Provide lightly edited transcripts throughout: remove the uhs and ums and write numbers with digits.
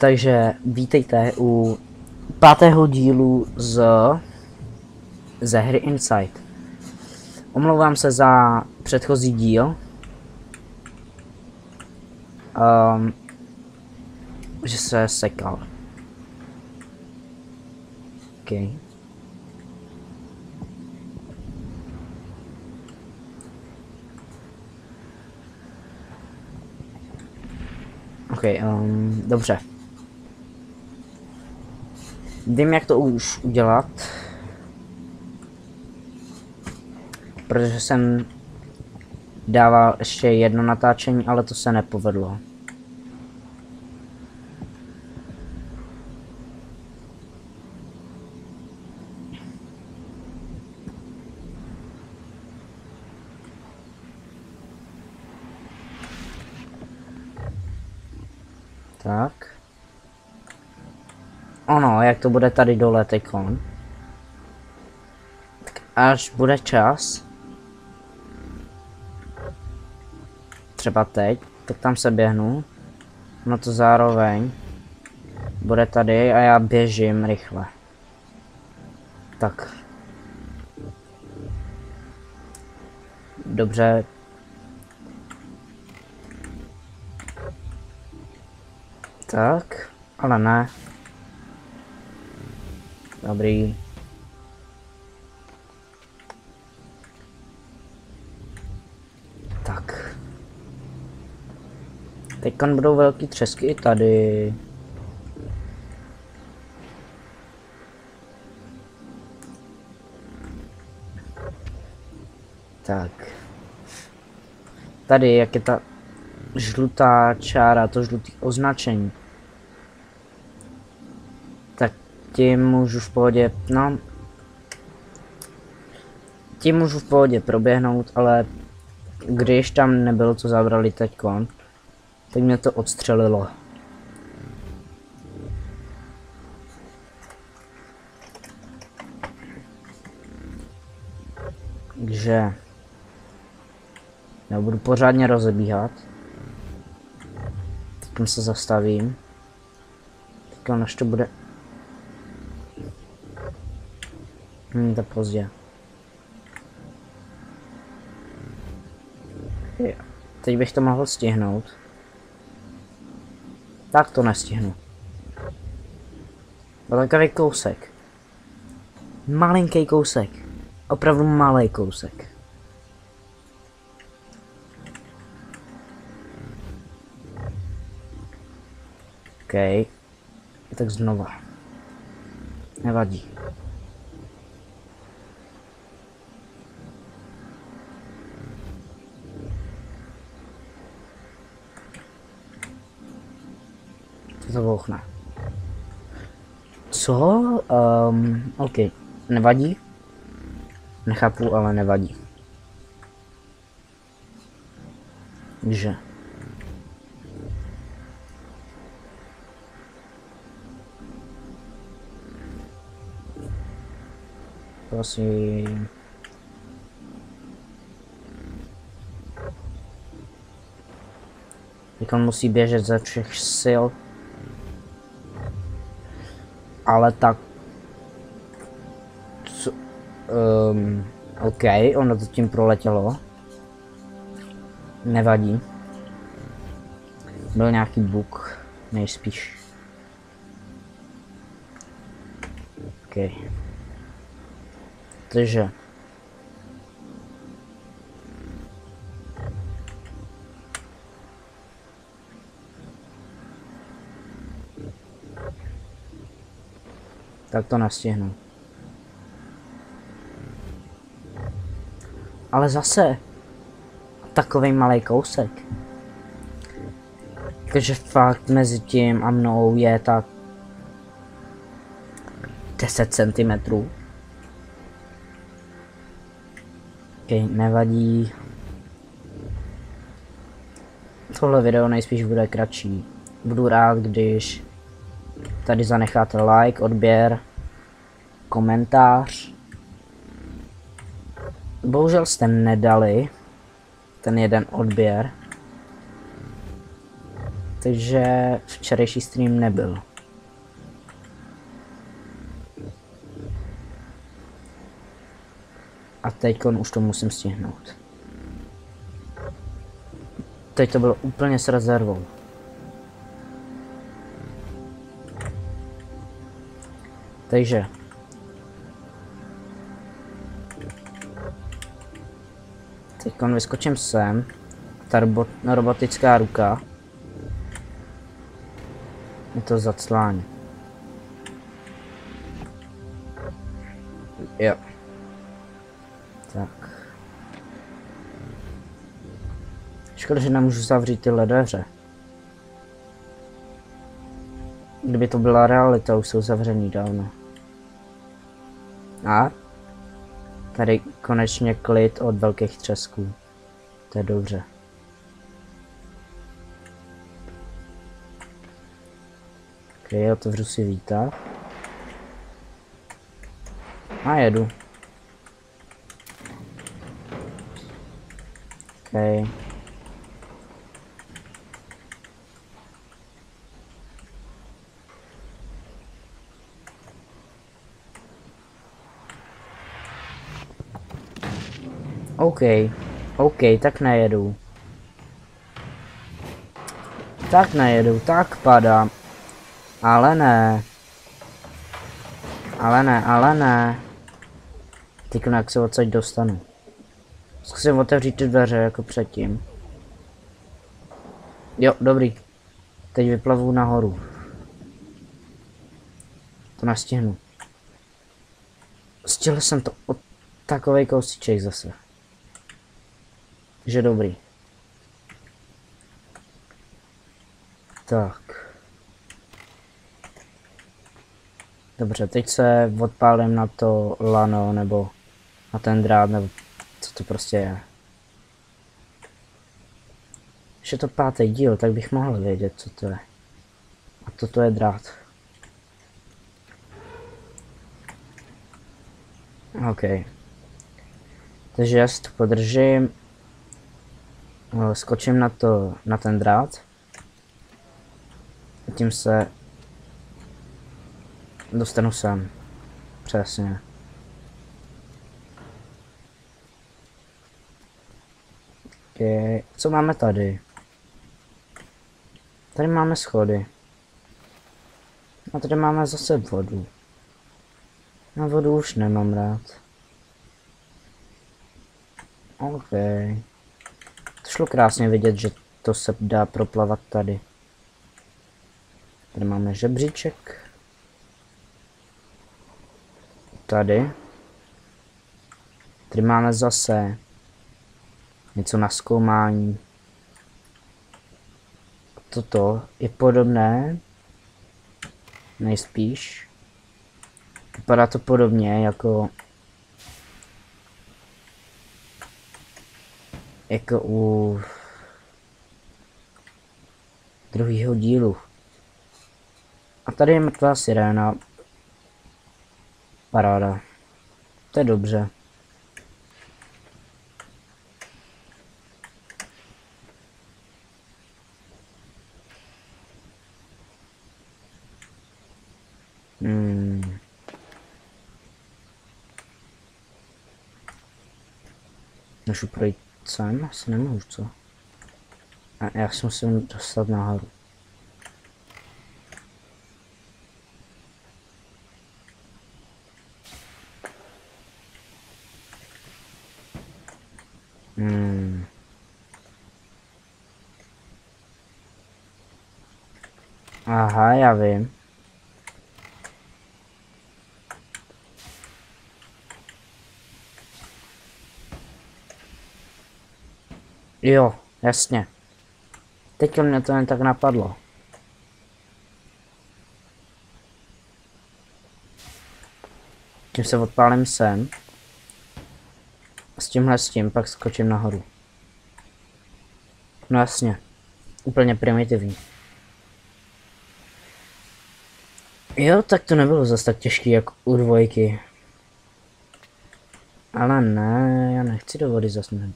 Takže vítejte u 5. dílu ze hry Inside. Omlouvám se za předchozí díl. Že se sekal. OK. OK, dobře. Vím, jak to už udělat. Protože jsem dával ještě jedno natáčení, ale to se nepovedlo. Tak. Ono, jak to bude tady dole teďkon. Tak až bude čas. Třeba teď, tak tam se běhnu. No to zároveň bude tady a já běžím rychle. Tak. Dobře. Tak, ale ne. Dobrý. Tak. Teďkon budou velký třesky i tady. Tak. Tady, jak je ta žlutá čára, to žlutý označení. Tak tím můžu v pohodě, no. Tím můžu v pohodě proběhnout, ale když tam nebylo, co zabrali teďkon, tak mě to odstřelilo. Takže já budu pořádně rozebíhat. Teď se zastavím. Teďka než to bude. To pozdě. Teď bych to mohl stihnout. Tak to nestihnu. Byl takový kousek. Malinký kousek. Opravdu malý kousek. OK. Tak znova. Nevadí. To bouchne. Co? OK. Nevadí? Nechápu, ale nevadí. Takže. Prosím. Teď on musí běžet ze všech sil. Ale tak. Co? OK, ono to tím proletělo. Nevadí. Byl nějaký bug, nejspíš. OK. Takže. Tak to nastihnu. Ale zase takový malý kousek. Takže fakt mezi tím a mnou je tak 10 cm. OK, nevadí. Tohle video nejspíš bude kratší. Budu rád, když tady zanecháte like, odběr, komentář. Bohužel jste nedali ten jeden odběr. Takže včerejší stream nebyl. A teď už to musím stihnout. Teď to bylo úplně s rezervou. Takže. Teď vyskočím sem. Ta robotická ruka. Je to zaclání. Jo. Tak. Škoda, že nemůžu zavřít tyhle dveře. Kdyby to byla realita, už jsou zavřený dávno. A? Tady konečně klid od velkých třesků. To je dobře. Ok, otevřu si výtah. A jedu. Ok. OK, tak nejedu. Tak padám. Ale ne. Teď jak se odsaď dostanu. Zkusím otevřít ty dveře jako předtím. Jo, dobrý. Teď vyplavu nahoru. To nastihnu. Stihl jsem to od takovej kousíček zase. Že dobrý. Tak. Dobře, teď se odpálím na to lano, nebo na ten drát, nebo co to prostě je. Když je to 5. díl, tak bych mohl vědět, co to je. A toto je drát. OK. Takže já si to podržím. Skočím na ten drát. A tím se dostanu sem. Přesně. Okay. Co máme tady? Tady máme schody. A tady máme zase vodu. Na vodu už nemám rád. OK. To šlo krásně vidět, že to se dá proplavat tady. Tady máme žebříček. Tady. Tady máme zase něco na zkoumání. Toto je podobné. Nejspíš. Vypadá to podobně jako u druhého dílu. A tady je mrtvá siréna. Paráda. To je dobře. Můžu projít sem? Asi nemůžu, co? A já si musím dostat nahoru. Aha, já vím. Jo, jasně. Teďka mě to jen tak napadlo. Tím se odpálím sem. S tím pak skočím nahoru. No jasně. Úplně primitivní. Jo, tak to nebylo zase tak těžký jako u 2. Ale ne, já nechci do vody zasnout.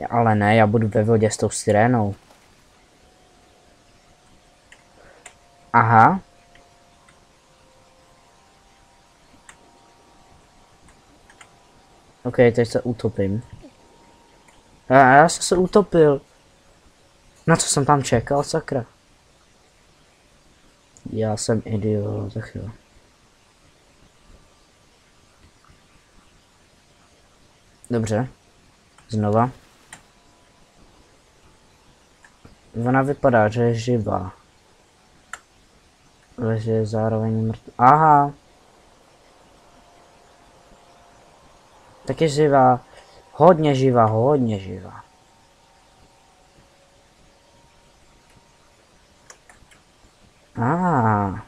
Ale ne, já budu ve vodě s tou sirénou. Aha. OK, teď se utopím. Já jsem se utopil. Na co jsem tam čekal, sakra? Já jsem idiot, tak jo. Dobře. Znova. Ona vypadá, že je živá. Ale že je zároveň mrtvá. Aha. Tak je živá. Hodně živá, hodně živá. Aha.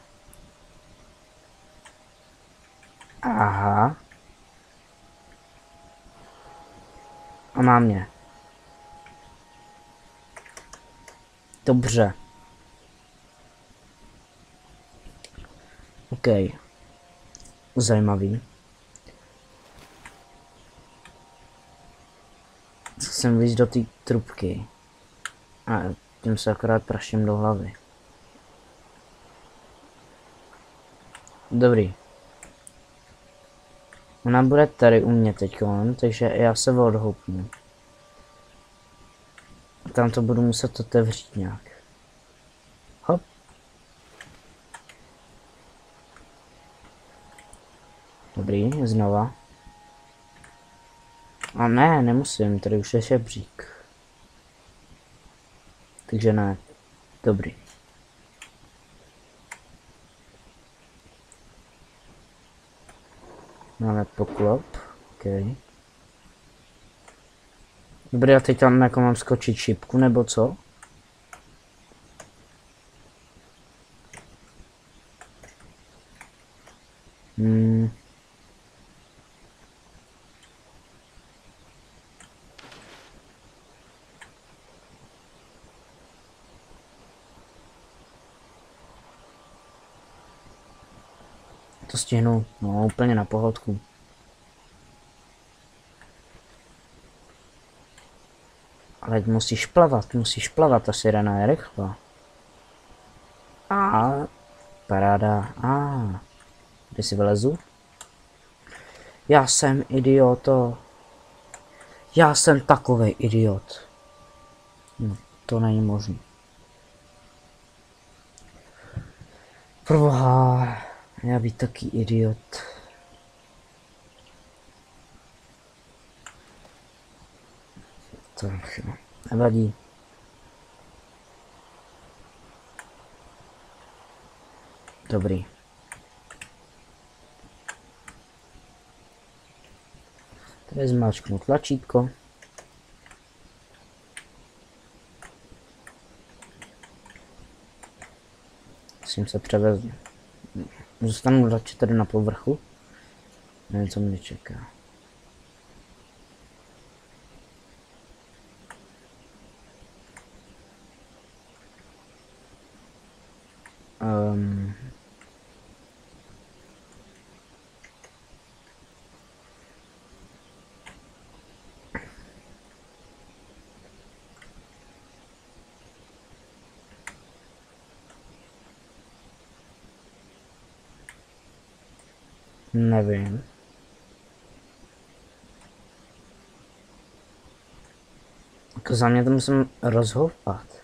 Aha. A má mě. Dobře. OK. Zajímavý. Jsem víc do té trubky. A tím se akorát praším do hlavy. Dobrý. Ona bude tady u mě teďkon, takže já se odhoupnu. Tam to budu muset otevřít nějak. Hop. Dobrý, znova. A ne, nemusím, tady už je šebřík. Takže ne. Dobrý. Máme poklop. OK. Dobrý, a teď tam jako mám skočit šipku, nebo co? To stihnu, no úplně na pohodku. Ale musíš plavat, ta sirena je rychlá. A paráda, kde si vylezu? Já jsem idioto. Já jsem takovej idiot. No, to není možné. Proboha, já být taky idiot. Tak jo, nevadí. Dobrý. Tady zmáčknu tlačítko. Musím se převést. Zůstanu radši tady na povrchu. Nevím, co mě čeká. Nevím. Jako za mě to musím rozhoupat.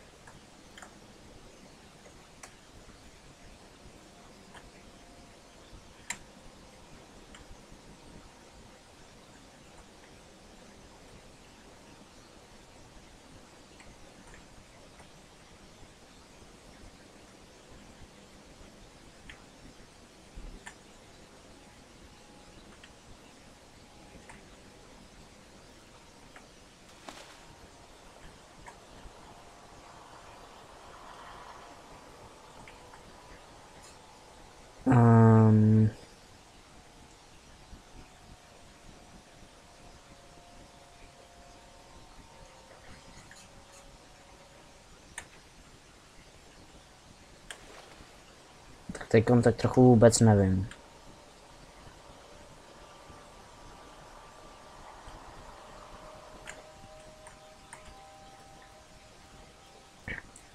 Teďkon tak trochu vůbec nevím.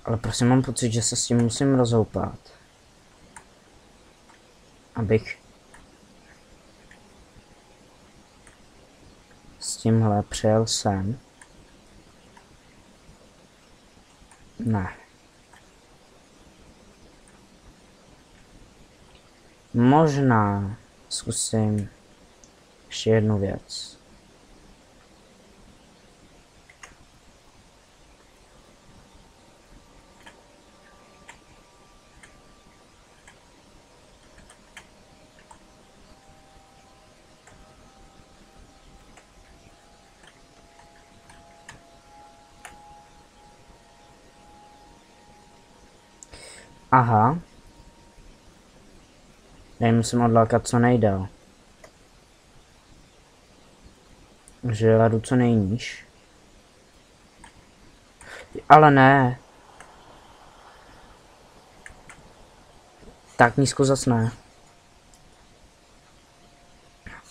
Ale prostě mám pocit, že se s tím musím rozhoupat. Abych s tímhle přijel sem. Ne. Možná zkusím ještě jednu věc. Aha. Já musím odlákat co nejdál. Že já jdu co nejníž. Ale ne. Tak nízko zas ne.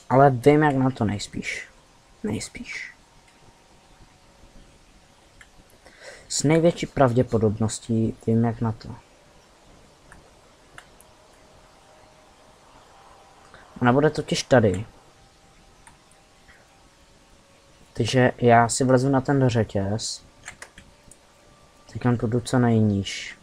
Ale vím, jak na to nejspíš. Nejspíš. S největší pravděpodobností vím, jak na to. Ona bude totiž tady. Takže já si vlezu na ten řetěz. Teď tam půjdu co nejníž.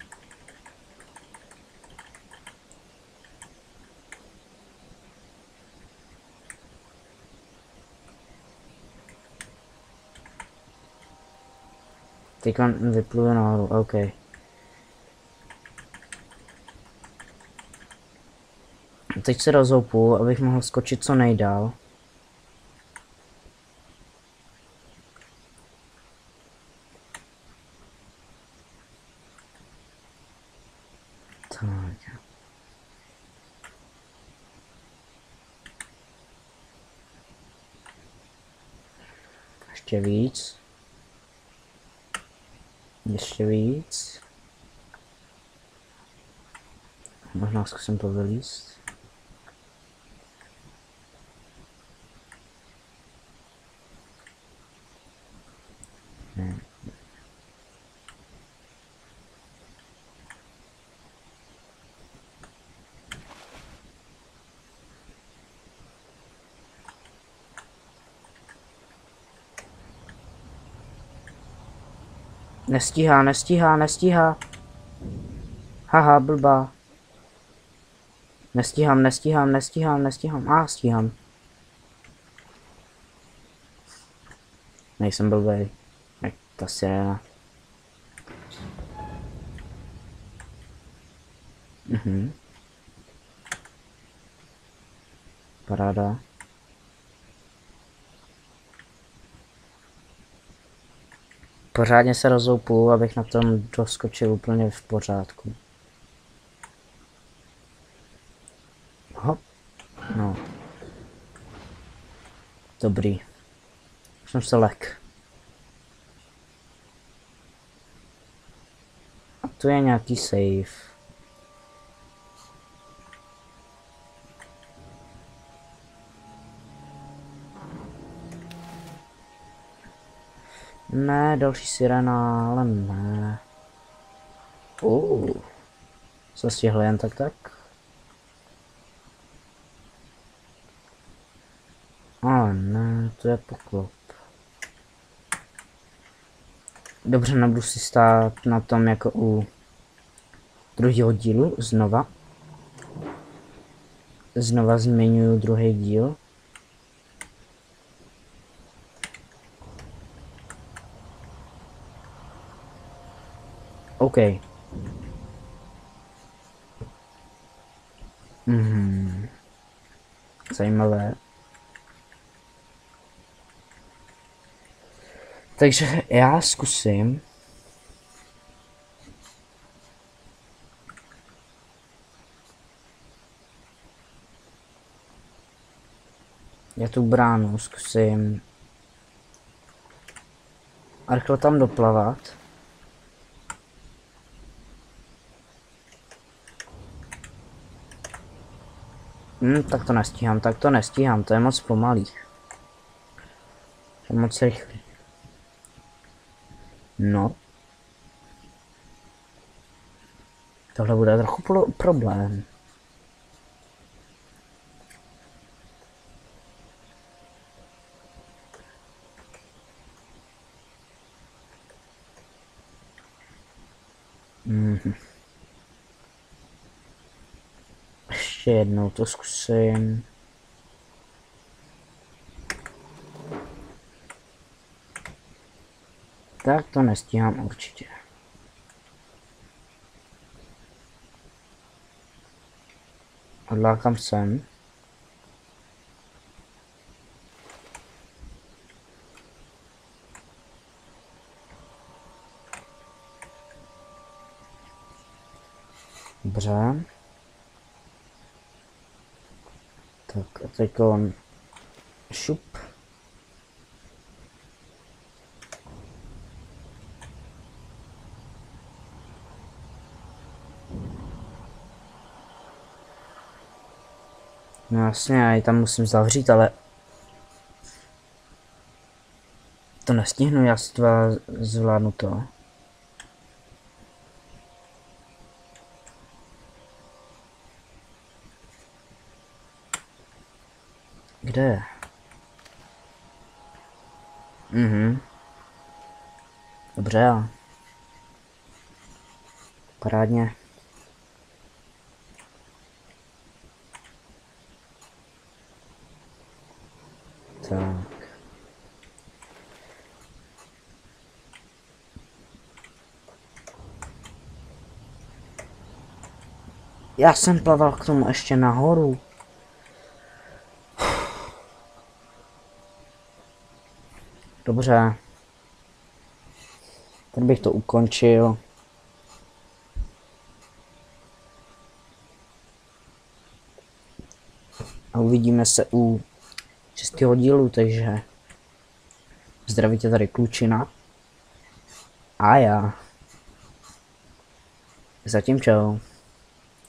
Teď vypluju nahoru, OK. Teď se rozhoupu, abych mohl skočit co nejdál. Tak. Ještě víc. Ještě víc. Možná zkusím to vylízt. Ne. Nestíhá. Haha, blbá. Nestíhám. Stíhám. Nejsem blbej. Jak ta sirena. Paráda. Pořádně se rozhoupu, abych na tom doskočil úplně v pořádku. Hop. No. Dobrý. Už jsem se lek. A tu je nějaký save. Ne, další sirena, ale ne. Co stihl jen tak? Ale ne, to je poklop. Dobře, nebudu si stát na tom jako u druhého dílu, znova. Znova zmiňuju druhý díl. OK. Zajímavé. Takže já zkusím. Já tu bránu zkusím a rychle tam doplavat. Tak to nestíhám, to je moc pomalý. To je moc rychlý. No. Tohle bude trochu problém. Ještě jednou to zkusím. Tak to nestíhám určitě. Odlákám sem. Dobře. Tak a teď on šup. No jasně, já ji tam musím zavřít, ale to nestihnu, já si zvládnu to. Kde je? Dobře, já. Parádně. Tak. Já jsem plaval k tomu ještě nahoru. Dobře. Teď bych to ukončil. A uvidíme se u 6. dílu, takže zdraví tě tady klučina. A já. Zatím čau.